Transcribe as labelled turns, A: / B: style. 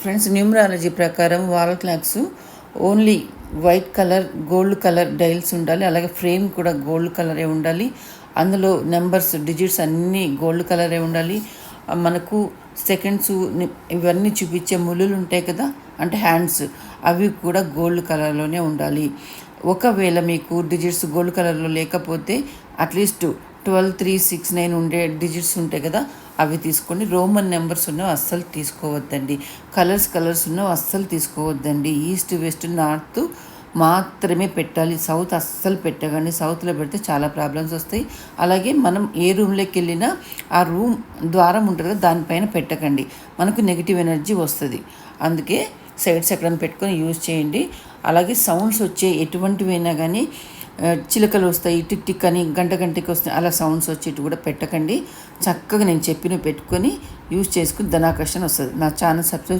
A: Friends, numerology ప్రకారం wall clocks only white colour, gold colour dials ఉండాలి. అలాగే frame కూడా గోల్డ్ కలరే ఉండాలి. అందులో నెంబర్స్, డిజిట్స్ అన్నీ గోల్డ్ కలరే ఉండాలి. మనకు సెకండ్స్ ఇవన్నీ చూపించే ముళ్ళులు ఉంటాయి కదా, అంటే హ్యాండ్స్, అవి కూడా గోల్డ్ కలర్లోనే ఉండాలి. ఒకవేళ మీకు డిజిట్స్ గోల్డ్ కలర్లో లేకపోతే అట్లీస్ట్ 12, 3, 6, 9 ఉండే డిజిట్స్ ఉంటాయి కదా, అవి తీసుకోండి. రోమన్ నెంబర్స్ ఉన్నవి అస్సలు తీసుకోవద్దండి. కలర్స్ ఉన్నవి అస్సలు తీసుకోవద్దండి. ఈస్ట్, వెస్ట్, నార్త్ మాత్రమే పెట్టాలి. సౌత్ అస్సలు పెట్టకండి. సౌత్లో పెడితే చాలా ప్రాబ్లమ్స్ వస్తాయి. అలాగే మనం ఏ రూమ్లోకి వెళ్ళినా ఆ రూమ్ ద్వారం ఉంటుంది కదా, దానిపైన పెట్టకండి. మనకు నెగిటివ్ ఎనర్జీ వస్తుంది. అందుకే సైడ్స్ ఎక్కడైనా పెట్టుకొని యూజ్ చేయండి. అలాగే సౌండ్స్ వచ్చే ఎటువంటివైనా కానీ, చిలకలు వస్తాయి, టిక్ టిక్ అని గంటకి వస్తాయి, అలా సౌండ్స్ వచ్చేటి కూడా పెట్టకండి. చక్కగా నేను చెప్పిన పెట్టుకొని యూజ్ చేసుకుని ధనాకర్షణ వస్తుంది. నా ఛానల్ సబ్స్క్రైబ్